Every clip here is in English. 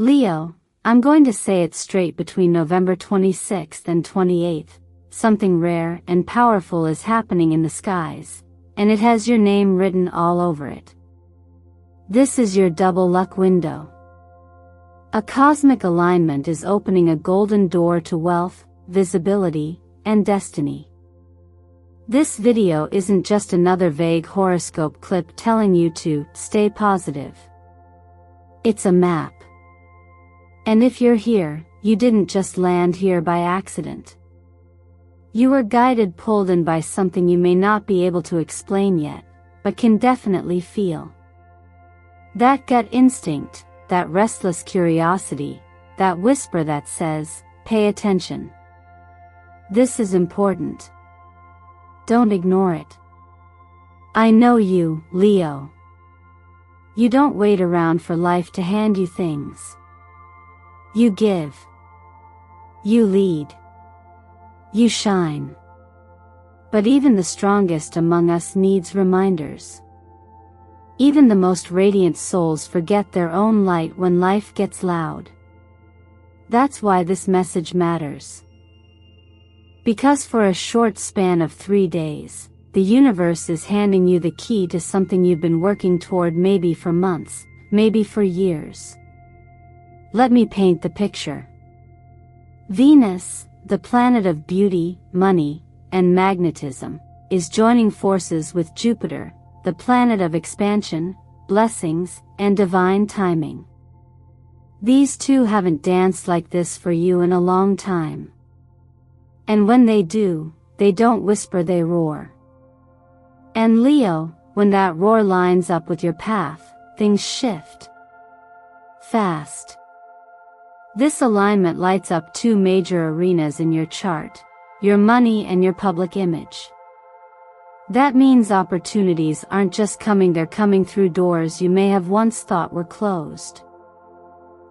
Leo, I'm going to say it straight. Between November 26th and 28th, something rare and powerful is happening in the skies, and it has your name written all over it. This is your double luck window. A cosmic alignment is opening a golden door to wealth, visibility, and destiny. This video isn't just another vague horoscope clip telling you to stay positive. It's a map. And if you're here, you didn't just land here by accident. You were guided, pulled in by something you may not be able to explain yet, but can definitely feel. That gut instinct, that restless curiosity, that whisper that says, pay attention. This is important. Don't ignore it. I know you, Leo. You don't wait around for life to hand you things. You give. You lead. You shine. But even the strongest among us needs reminders. Even the most radiant souls forget their own light when life gets loud. That's why this message matters. Because for a short span of 3 days, the universe is handing you the key to something you've been working toward, maybe for months, maybe for years. Let me paint the picture. Venus, the planet of beauty, money, and magnetism, is joining forces with Jupiter, the planet of expansion, blessings, and divine timing. These two haven't danced like this for you in a long time. And when they do, they don't whisper, they roar. And Leo, when that roar lines up with your path, things shift. Fast. This alignment lights up two major arenas in your chart, your money and your public image. That means opportunities aren't just coming, they're coming through doors you may have once thought were closed.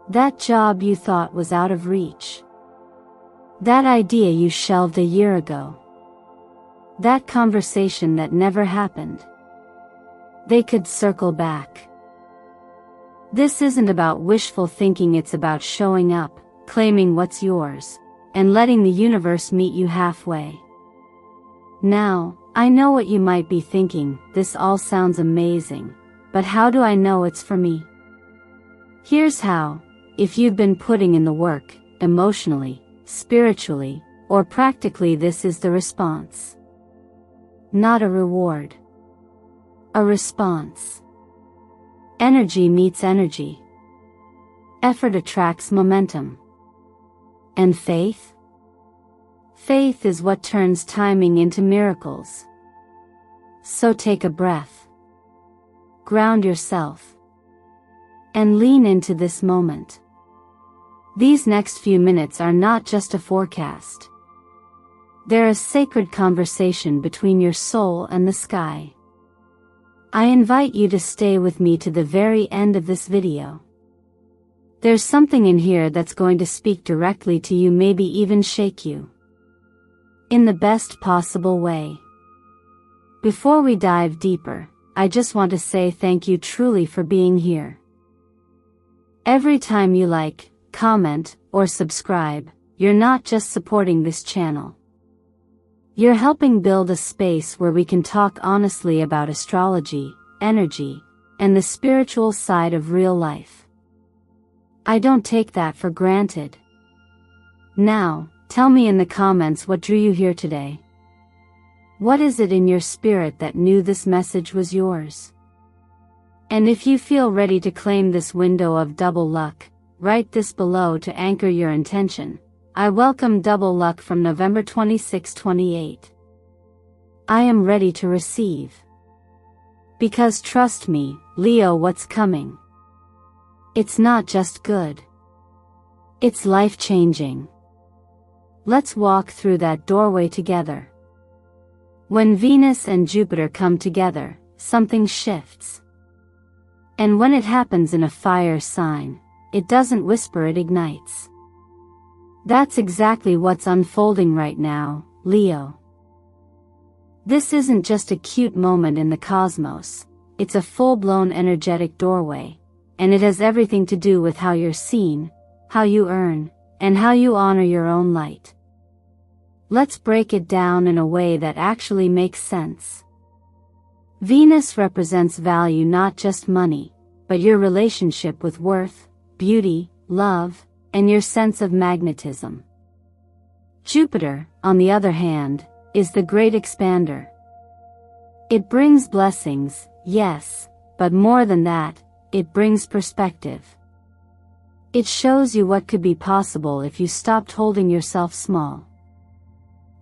That job you thought was out of reach. That idea you shelved a year ago. That conversation that never happened. They could circle back. This isn't about wishful thinking, it's about showing up, claiming what's yours, and letting the universe meet you halfway. Now, I know what you might be thinking, this all sounds amazing, but how do I know it's for me? Here's how. If you've been putting in the work, emotionally, spiritually, or practically, this is the response. Not a reward. A response. Energy meets energy. Effort attracts momentum. And faith? Faith is what turns timing into miracles. So take a breath. Ground yourself. And lean into this moment. These next few minutes are not just a forecast. They're a sacred conversation between your soul and the sky. I invite you to stay with me to the very end of this video. There's something in here that's going to speak directly to you, maybe even shake you. In the best possible way. Before we dive deeper, I just want to say thank you truly for being here. Every time you like, comment, or subscribe, you're not just supporting this channel. You're helping build a space where we can talk honestly about astrology, energy, and the spiritual side of real life. I don't take that for granted. Now, tell me in the comments, what drew you here today? What is it in your spirit that knew this message was yours? And if you feel ready to claim this window of double luck, write this below to anchor your intention. I welcome double luck from November 26-28. I am ready to receive. Because trust me, Leo, what's coming? It's not just good. It's life-changing. Let's walk through that doorway together. When Venus and Jupiter come together, something shifts. And when it happens in a fire sign, it doesn't whisper, it ignites. That's exactly what's unfolding right now, Leo. This isn't just a cute moment in the cosmos, it's a full-blown energetic doorway, and it has everything to do with how you're seen, how you earn, and how you honor your own light. Let's break it down in a way that actually makes sense. Venus represents value, not just money, but your relationship with worth, beauty, love, and your sense of magnetism. Jupiter, on the other hand, is the great expander. It brings blessings, yes, but more than that, it brings perspective. It shows you what could be possible if you stopped holding yourself small.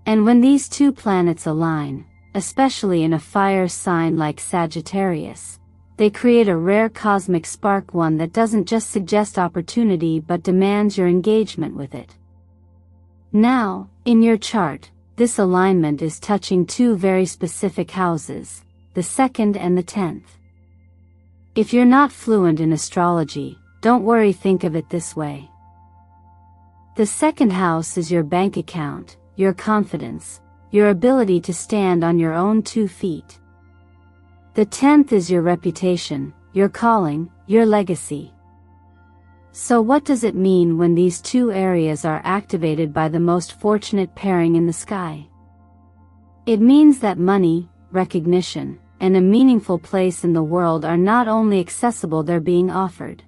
And when these two planets align, especially in a fire sign like Sagittarius, they create a rare cosmic spark, one that doesn't just suggest opportunity but demands your engagement with it. Now, in your chart, this alignment is touching two very specific houses, the 2nd and the 10th. If you're not fluent in astrology, don't worry, think of it this way. The 2nd house is your bank account, your confidence, your ability to stand on your own 2 feet. The 10th is your reputation, your calling, your legacy. So what does it mean when these two areas are activated by the most fortunate pairing in the sky? It means that money, recognition, and a meaningful place in the world are not only accessible, they're being offered.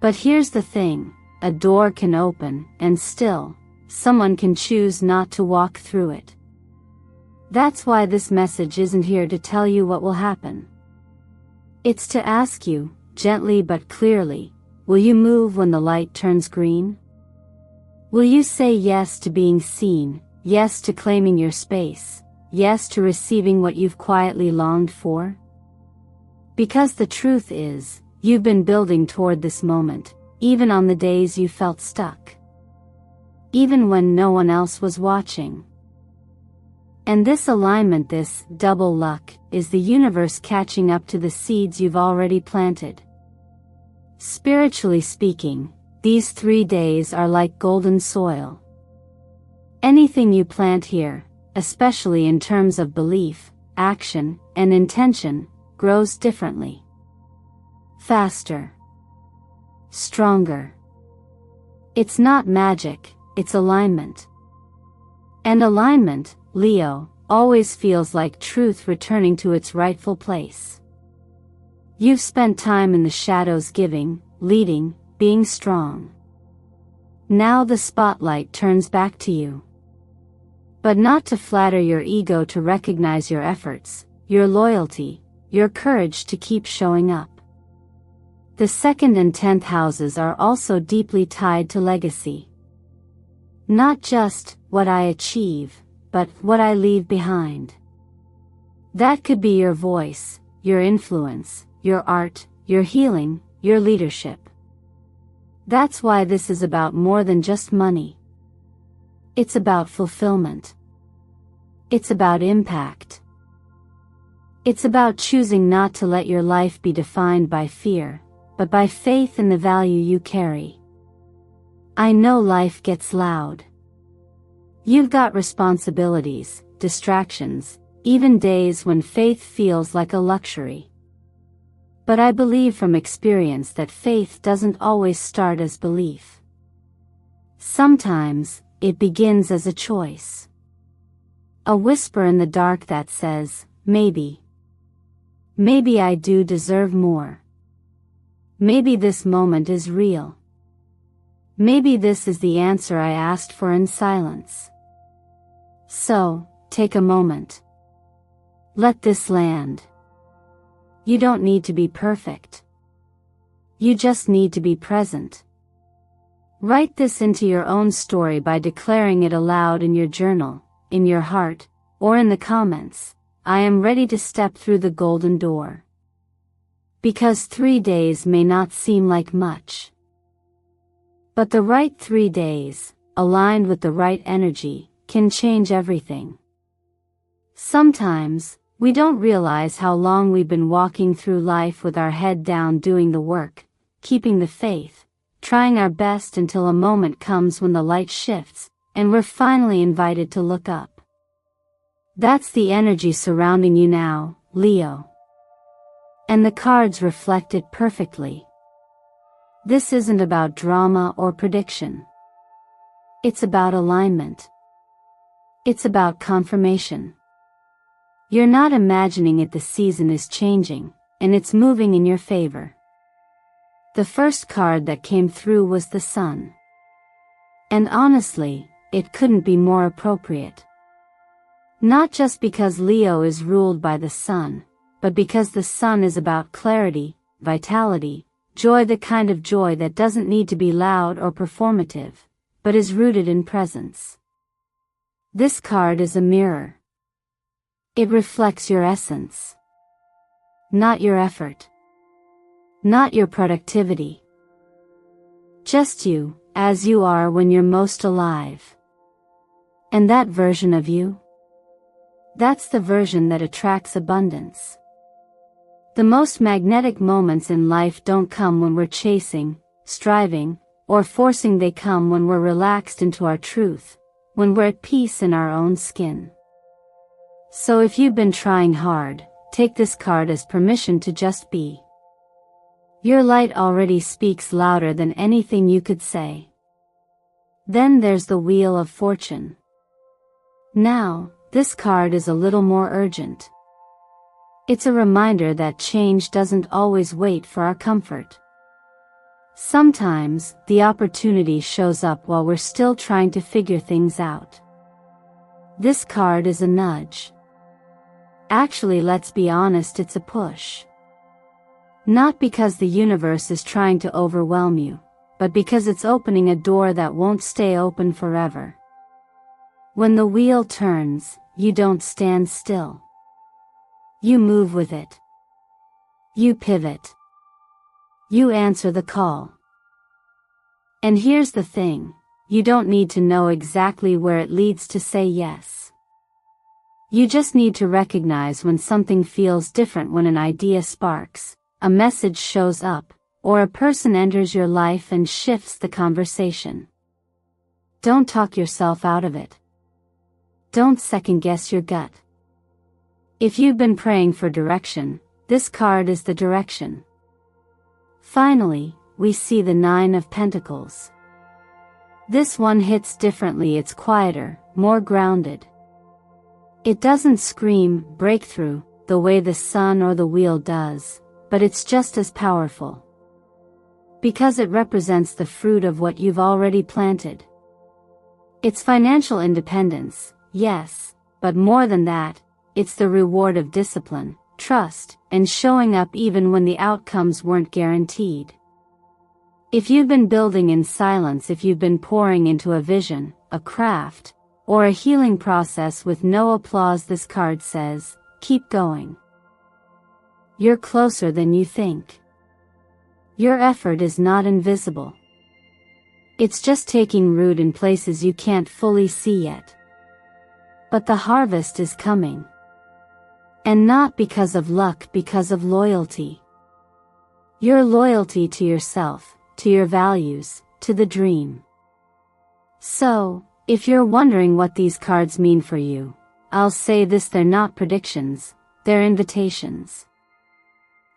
But here's the thing, a door can open, and still, someone can choose not to walk through it. That's why this message isn't here to tell you what will happen. It's to ask you, gently but clearly, will you move when the light turns green? Will you say yes to being seen, yes to claiming your space, yes to receiving what you've quietly longed for? Because the truth is, you've been building toward this moment, even on the days you felt stuck. Even when no one else was watching. And this alignment, this double luck, is the universe catching up to the seeds you've already planted. Spiritually speaking, these 3 days are like golden soil. Anything you plant here, especially in terms of belief, action, and intention, grows differently. Faster. Stronger. It's not magic, it's alignment. And alignment, Leo, always feels like truth returning to its rightful place. You've spent time in the shadows giving, leading, being strong. Now the spotlight turns back to you. But not to flatter your ego, to recognize your efforts, your loyalty, your courage to keep showing up. The 2nd and 10th houses are also deeply tied to legacy. Not just what I achieve, but what I leave behind. That could be your voice, your influence, your art, your healing, your leadership. That's why this is about more than just money. It's about fulfillment. It's about impact. It's about choosing not to let your life be defined by fear, but by faith in the value you carry. I know life gets loud. You've got responsibilities, distractions, even days when faith feels like a luxury. But I believe from experience that faith doesn't always start as belief. Sometimes, it begins as a choice. A whisper in the dark that says, maybe. Maybe I do deserve more. Maybe this moment is real. Maybe this is the answer I asked for in silence. So, take a moment. Let this land. You don't need to be perfect. You just need to be present. Write this into your own story by declaring it aloud in your journal, in your heart, or in the comments. I am ready to step through the golden door. Because 3 days may not seem like much. But the right 3 days, aligned with the right energy, can change everything. Sometimes, we don't realize how long we've been walking through life with our head down, doing the work, keeping the faith, trying our best until a moment comes when the light shifts, and we're finally invited to look up. That's the energy surrounding you now, Leo. And the cards reflect it perfectly. This isn't about drama or prediction. It's about alignment. It's about confirmation. You're not imagining it, the season is changing, and it's moving in your favor. The first card that came through was the Sun. And honestly, it couldn't be more appropriate. Not just because Leo is ruled by the Sun, but because the Sun is about clarity, vitality, joy, the kind of joy that doesn't need to be loud or performative, but is rooted in presence. This card is a mirror. It reflects your essence. Not your effort. Not your productivity. Just you, as you are when you're most alive. And that version of you? That's the version that attracts abundance. The most magnetic moments in life don't come when we're chasing, striving, or forcing. They come when we're relaxed into our truth, when we're at peace in our own skin. So if you've been trying hard, take this card as permission to just be. Your light already speaks louder than anything you could say. Then there's the Wheel of Fortune. Now, this card is a little more urgent. It's a reminder that change doesn't always wait for our comfort. Sometimes, the opportunity shows up while we're still trying to figure things out. This card is a nudge. Actually, let's be honest, it's a push. Not because the universe is trying to overwhelm you, but because it's opening a door that won't stay open forever. When the wheel turns, you don't stand still. You move with it. You pivot. You answer the call. And here's the thing, you don't need to know exactly where it leads to say yes. You just need to recognize when something feels different, when an idea sparks, a message shows up, or a person enters your life and shifts the conversation. Don't talk yourself out of it. Don't second-guess your gut. If you've been praying for direction, this card is the direction. Finally, we see the Nine of Pentacles. This one hits differently. It's quieter, more grounded. It doesn't scream breakthrough the way the Sun or the Wheel does, but it's just as powerful. Because it represents the fruit of what you've already planted. It's financial independence, yes, but more than that, it's the reward of discipline, trust, and showing up even when the outcomes weren't guaranteed. If you've been building in silence, if you've been pouring into a vision, a craft, or a healing process with no applause, this card says, keep going. You're closer than you think. Your effort is not invisible. It's just taking root in places you can't fully see yet. But the harvest is coming. And not because of luck, because of loyalty. Your loyalty to yourself, to your values, to the dream. So, if you're wondering what these cards mean for you, I'll say this: they're not predictions, they're invitations.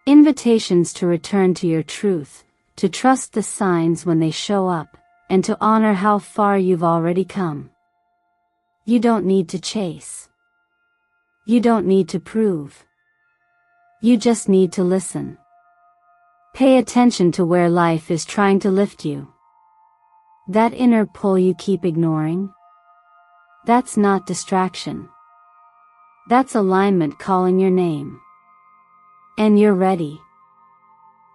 Invitations to return to your truth, to trust the signs when they show up, and to honor how far you've already come. You don't need to chase. You don't need to prove. You just need to listen. Pay attention to where life is trying to lift you. That inner pull you keep ignoring? That's not distraction. That's alignment calling your name. And you're ready.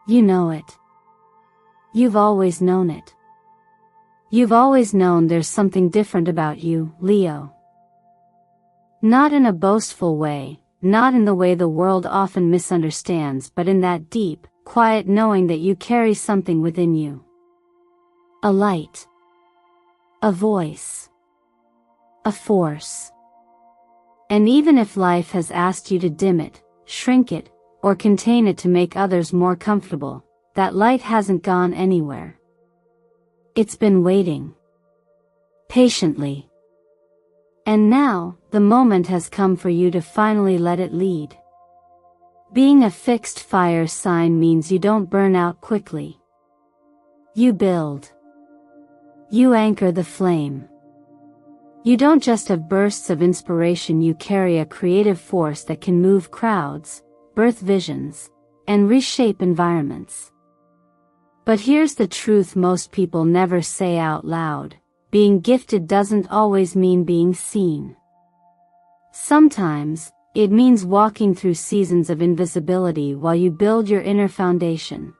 You know it. You've always known it. You've always known there's something different about you, Leo. Not in a boastful way, not in the way the world often misunderstands, but in that deep, quiet knowing that you carry something within you. A light. A voice. A force. And even if life has asked you to dim it, shrink it, or contain it to make others more comfortable, that light hasn't gone anywhere. It's been waiting. Patiently. And now, the moment has come for you to finally let it lead. Being a fixed fire sign means you don't burn out quickly. You build. You anchor the flame. You don't just have bursts of inspiration, you carry a creative force that can move crowds, birth visions, and reshape environments. But here's the truth most people never say out loud: being gifted doesn't always mean being seen. Sometimes, it means walking through seasons of invisibility while you build your inner foundation.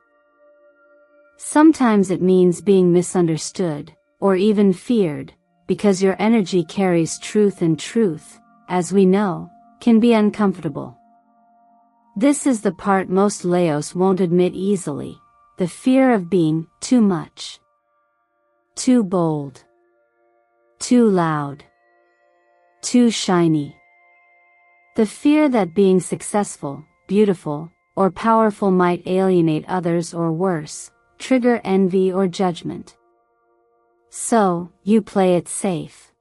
Sometimes it means being misunderstood, or even feared, because your energy carries truth, and truth, as we know, can be uncomfortable. This is the part most Leos won't admit easily: the fear of being too much, too bold, too loud, too shiny. The fear that being successful, beautiful, or powerful might alienate others, or worse, trigger envy or judgment. So, you play it safe.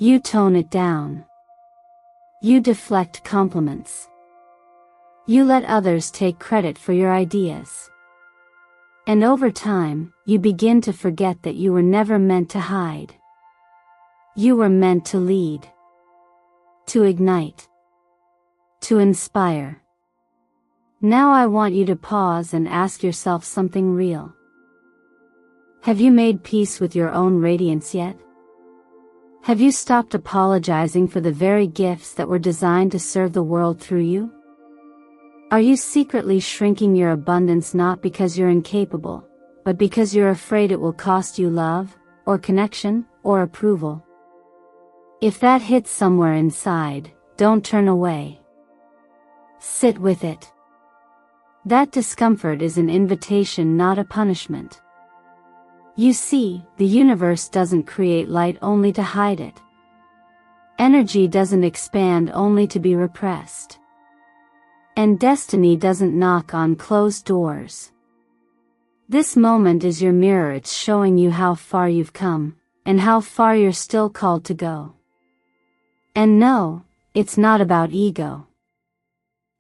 You tone it down. You deflect compliments. You let others take credit for your ideas. And over time, you begin to forget that you were never meant to hide. You were meant to lead. To ignite. To inspire. Now I want you to pause and ask yourself something real. Have you made peace with your own radiance yet? Have you stopped apologizing for the very gifts that were designed to serve the world through you? Are you secretly shrinking your abundance, not because you're incapable, but because you're afraid it will cost you love, or connection, or approval? If that hits somewhere inside, don't turn away. Sit with it. That discomfort is an invitation, not a punishment. You see, the universe doesn't create light only to hide it. Energy doesn't expand only to be repressed. And destiny doesn't knock on closed doors. This moment is your mirror. It's showing you how far you've come, and how far you're still called to go. And no, it's not about ego.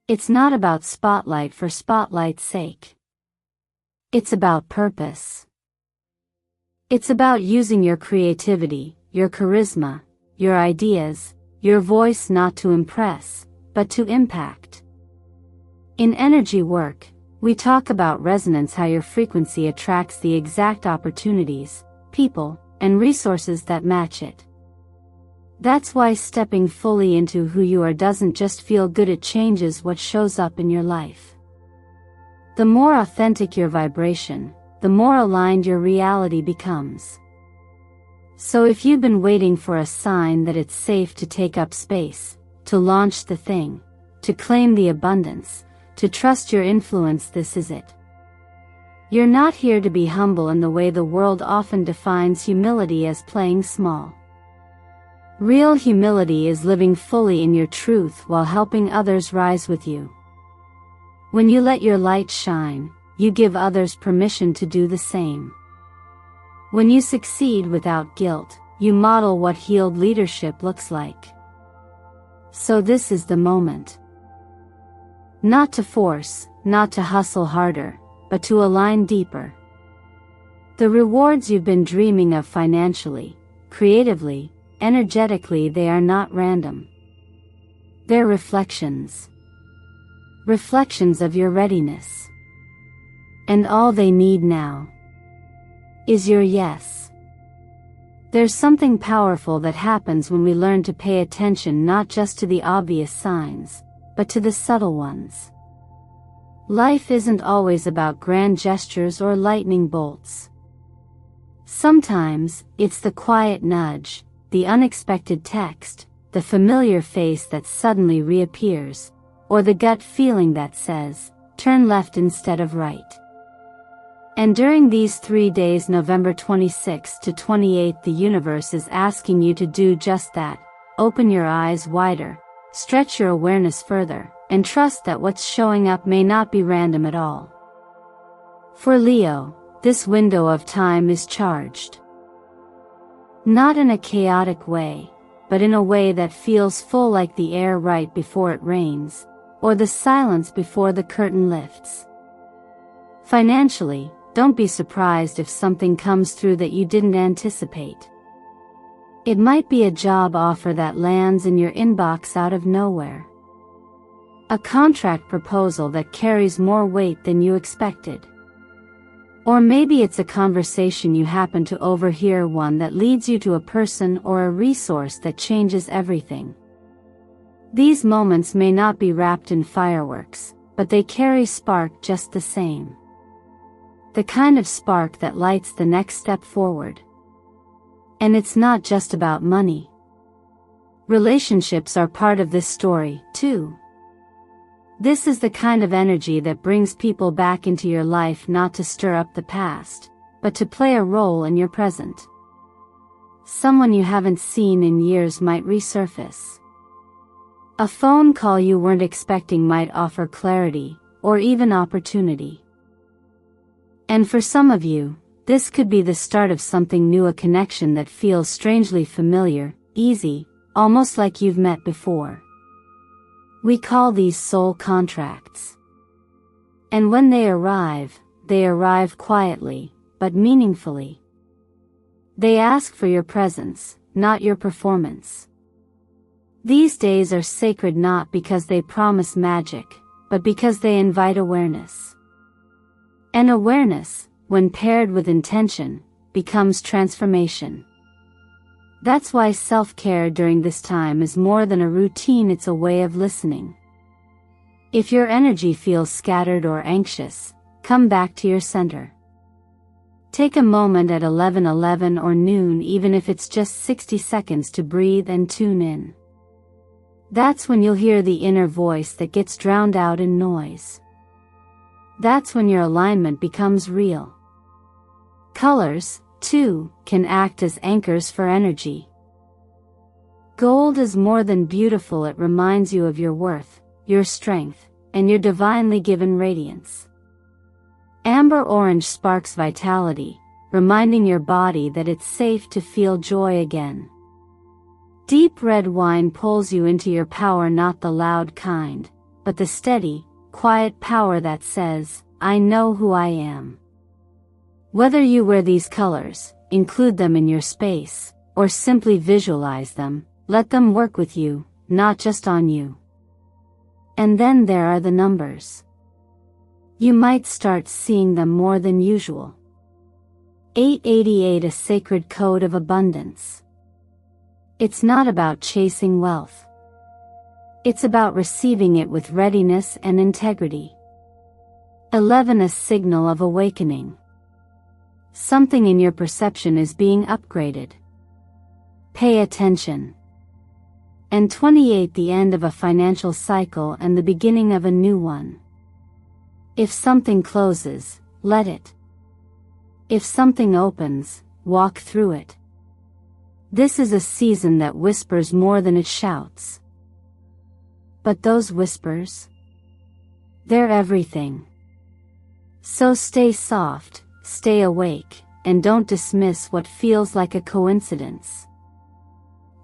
It's not about spotlight for spotlight's sake. It's about purpose. It's about using your creativity, your charisma, your ideas, your voice, not to impress, but to impact. In energy work, we talk about resonance, how your frequency attracts the exact opportunities, people, and resources that match it. That's why stepping fully into who you are doesn't just feel good, it changes what shows up in your life. The more authentic your vibration, the more aligned your reality becomes. So if you've been waiting for a sign that it's safe to take up space, to launch the thing, to claim the abundance, to trust your influence, this is it. You're not here to be humble in the way the world often defines humility, as playing small. Real humility is living fully in your truth while helping others rise with you. When you let your light shine, you give others permission to do the same. When you succeed without guilt, you model what healed leadership looks like. So this is the moment. Not to force, not to hustle harder, but to align deeper. The rewards you've been dreaming of financially, creatively, energetically, they are not random. They're reflections. Reflections of your readiness. And all they need now is your yes. There's something powerful that happens when we learn to pay attention not just to the obvious signs, but to the subtle ones. Life isn't always about grand gestures or lightning bolts. Sometimes, it's the quiet nudge, the unexpected text, the familiar face that suddenly reappears, or the gut feeling that says, turn left instead of right. And during these 3 days, November 26th to 28th, the universe is asking you to do just that. Open your eyes wider, stretch your awareness further, and trust that what's showing up may not be random at all. For Leo, this window of time is charged. Not in a chaotic way, but in a way that feels full, like the air right before it rains, or the silence before the curtain lifts. Financially, don't be surprised if something comes through that you didn't anticipate. It might be a job offer that lands in your inbox out of nowhere. A contract proposal that carries more weight than you expected. Or maybe it's a conversation you happen to overhear, one that leads you to a person or a resource that changes everything. These moments may not be wrapped in fireworks, but they carry spark just the same. The kind of spark that lights the next step forward. And it's not just about money. Relationships are part of this story, too. This is the kind of energy that brings people back into your life, not to stir up the past, but to play a role in your present. Someone you haven't seen in years might resurface. A phone call you weren't expecting might offer clarity, or even opportunity. And for some of you, this could be the start of something new, a connection that feels strangely familiar, easy, almost like you've met before. We call these soul contracts. And when they arrive quietly, but meaningfully. They ask for your presence, not your performance. These days are sacred not because they promise magic, but because they invite awareness. And awareness, when paired with intention, becomes transformation. That's why self-care during this time is more than a routine, it's a way of listening. If your energy feels scattered or anxious, come back to your center. Take a moment at 11:11 or noon, even if it's just 60 seconds, to breathe and tune in. That's when you'll hear the inner voice that gets drowned out in noise. That's when your alignment becomes real. Colors, too, can act as anchors for energy. Gold is more than beautiful, it reminds you of your worth, your strength, and your divinely given radiance. Amber orange sparks vitality, reminding your body that it's safe to feel joy again. Deep red wine pulls you into your power, not the loud kind, but the steady, quiet power that says, I know who I am. Whether you wear these colors, include them in your space, or simply visualize them, let them work with you, not just on you. And then there are the numbers. You might start seeing them more than usual. 888, a sacred code of abundance. It's not about chasing wealth. It's about receiving it with readiness and integrity. 11, a signal of awakening. Something in your perception is being upgraded. Pay attention. And 28, the end of a financial cycle and the beginning of a new one. If something closes, let it. If something opens, walk through it. This is a season that whispers more than it shouts. But those whispers? They're everything. So stay soft, stay awake, and don't dismiss what feels like a coincidence.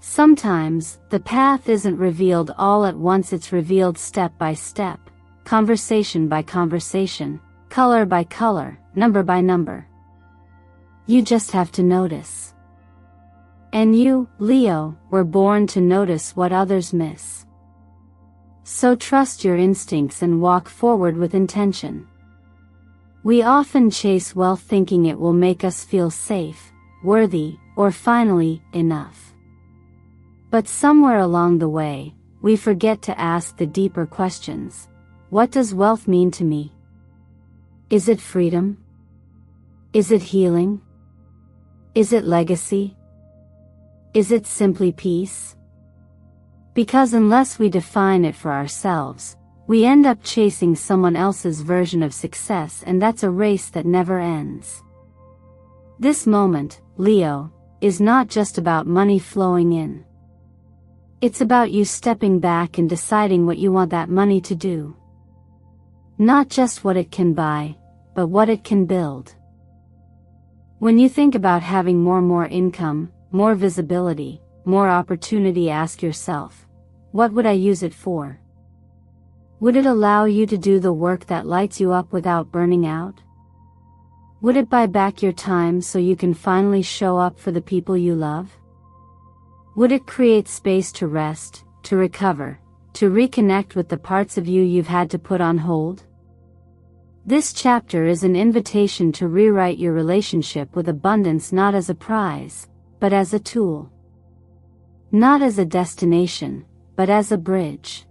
Sometimes, the path isn't revealed all at once, it's revealed step by step, conversation by conversation, color by color, number by number. You just have to notice. And you, Leo, were born to notice what others miss. So trust your instincts and walk forward with intention. We often chase wealth thinking it will make us feel safe, worthy, or finally, enough. But somewhere along the way, we forget to ask the deeper questions. What does wealth mean to me? Is it freedom? Is it healing? Is it legacy? Is it simply peace? Because unless we define it for ourselves, we end up chasing someone else's version of success, and that's a race that never ends. This moment, Leo, is not just about money flowing in. It's about you stepping back and deciding what you want that money to do. Not just what it can buy, but what it can build. When you think about having more income, more visibility, more opportunity, ask yourself, what would I use it for? Would it allow you to do the work that lights you up without burning out? Would it buy back your time so you can finally show up for the people you love? Would it create space to rest, to recover, to reconnect with the parts of you you've had to put on hold? This chapter is an invitation to rewrite your relationship with abundance not as a prize, but as a tool. Not as a destination, but as a bridge.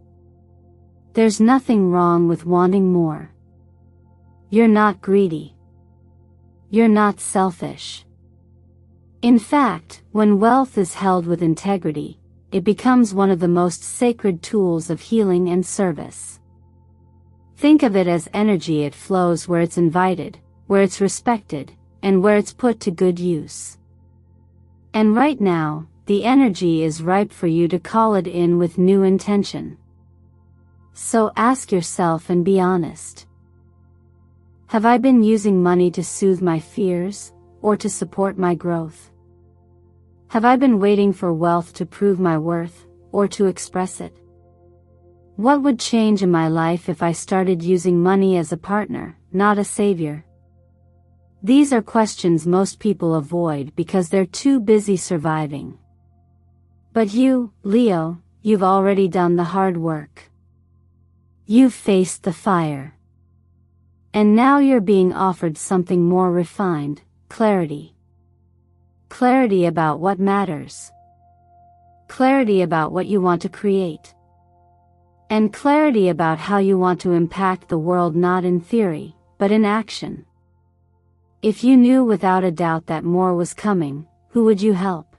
There's nothing wrong with wanting more. You're not greedy. You're not selfish. In fact, when wealth is held with integrity, it becomes one of the most sacred tools of healing and service. Think of it as energy. It flows where it's invited, where it's respected, and where it's put to good use. And right now, the energy is ripe for you to call it in with new intention. So ask yourself and be honest. Have I been using money to soothe my fears, or to support my growth? Have I been waiting for wealth to prove my worth, or to express it? What would change in my life if I started using money as a partner, not a savior? These are questions most people avoid because they're too busy surviving. But you, Leo, you've already done the hard work. You've faced the fire. And now you're being offered something more refined, clarity. Clarity about what matters. Clarity about what you want to create. And clarity about how you want to impact the world, not in theory, but in action. If you knew without a doubt that more was coming, who would you help?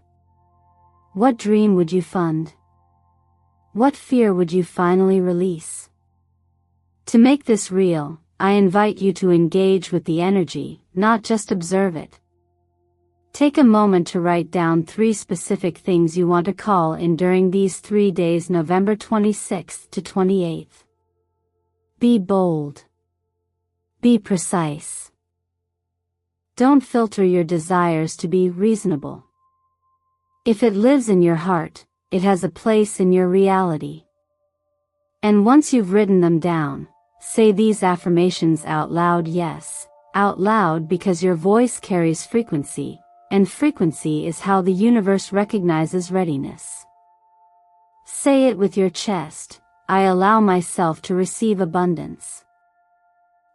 What dream would you fund? What fear would you finally release? To make this real, I invite you to engage with the energy, not just observe it. Take a moment to write down 3 specific things you want to call in during these 3 days, November 26th to 28th. Be bold. Be precise. Don't filter your desires to be reasonable. If it lives in your heart, it has a place in your reality. And once you've written them down, say these affirmations out loud. Yes, out loud, because your voice carries frequency. And frequency is how the universe recognizes readiness. Say it with your chest. I allow myself to receive abundance.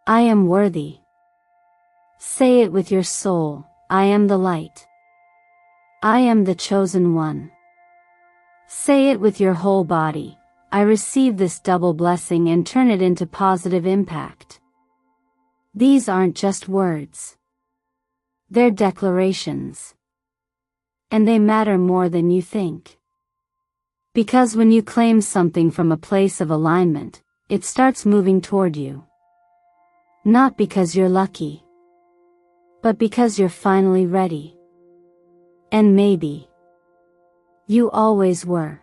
I am worthy. Say it with your soul. I am the light. I am the chosen one. Say it with your whole body. I receive this double blessing and turn it into positive impact. These aren't just words. They're declarations. And they matter more than you think. Because when you claim something from a place of alignment, it starts moving toward you. Not because you're lucky, but because you're finally ready. And maybe you always were.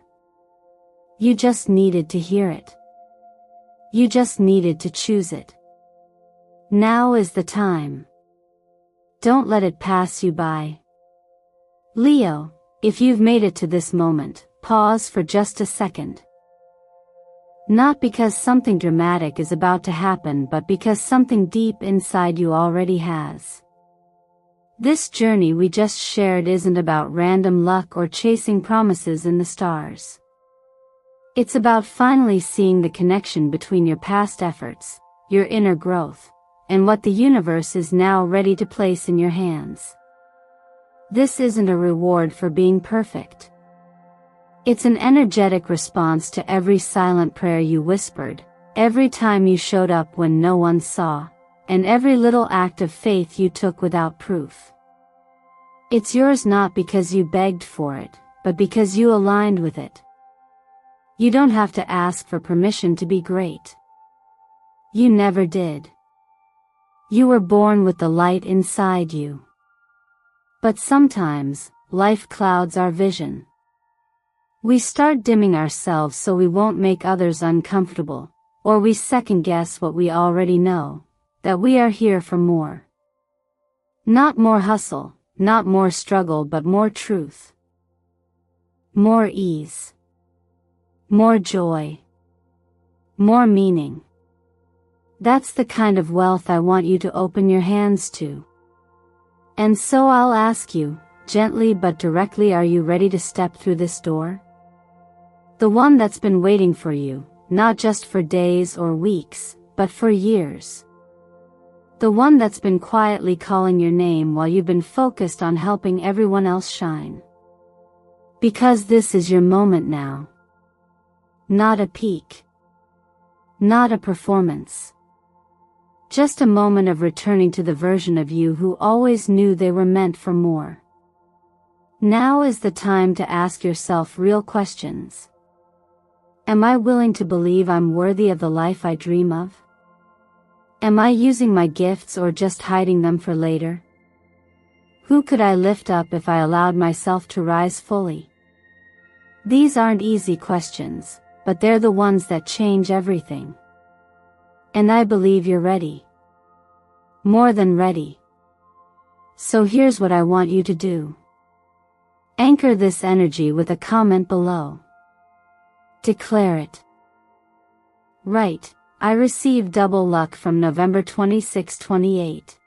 You just needed to hear it. You just needed to choose it. Now is the time. Don't let it pass you by. Leo, if you've made it to this moment, pause for just a second. Not because something dramatic is about to happen, but because something deep inside you already has. This journey we just shared isn't about random luck or chasing promises in the stars. It's about finally seeing the connection between your past efforts, your inner growth, and what the universe is now ready to place in your hands. This isn't a reward for being perfect. It's an energetic response to every silent prayer you whispered, every time you showed up when no one saw, and every little act of faith you took without proof. It's yours not because you begged for it, but because you aligned with it. You don't have to ask for permission to be great. You never did. You were born with the light inside you. But sometimes, life clouds our vision. We start dimming ourselves so we won't make others uncomfortable, or we second-guess what we already know, that we are here for more. Not more hustle, not more struggle, but more truth. More ease. More joy. More meaning. That's the kind of wealth I want you to open your hands to. And so I'll ask you, gently but directly, are you ready to step through this door? The one that's been waiting for you, not just for days or weeks, but for years. The one that's been quietly calling your name while you've been focused on helping everyone else shine. Because this is your moment now. Not a peak. Not a performance. Just a moment of returning to the version of you who always knew they were meant for more. Now is the time to ask yourself real questions. Am I willing to believe I'm worthy of the life I dream of? Am I using my gifts or just hiding them for later? Who could I lift up if I allowed myself to rise fully? These aren't easy questions, but they're the ones that change everything. And I believe you're ready. More than ready. So here's what I want you to do. Anchor this energy with a comment below. Declare it. Write, I received double luck from November 26-28.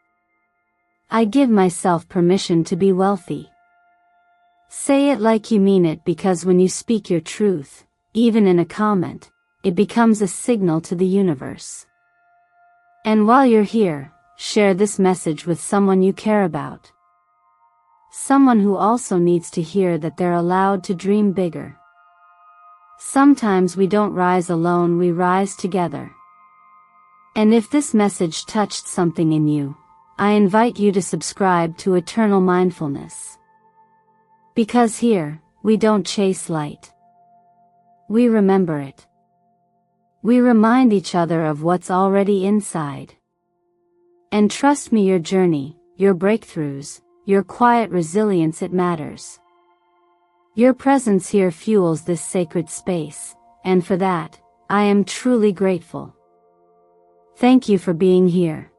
I give myself permission to be wealthy. Say it like you mean it, because when you speak your truth, even in a comment, it becomes a signal to the universe. And while you're here, share this message with someone you care about. Someone who also needs to hear that they're allowed to dream bigger. Sometimes we don't rise alone, we rise together. And if this message touched something in you, I invite you to subscribe to Eternal Mindfulness. Because here, we don't chase light. We remember it. We remind each other of what's already inside. And trust me, your journey, your breakthroughs, your quiet resilience, it matters. Your presence here fuels this sacred space, and for that, I am truly grateful. Thank you for being here.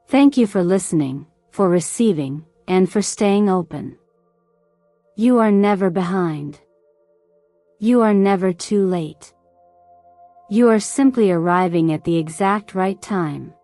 Thank you for listening, for receiving, and for staying open. You are never behind. You are never too late. You are simply arriving at the exact right time.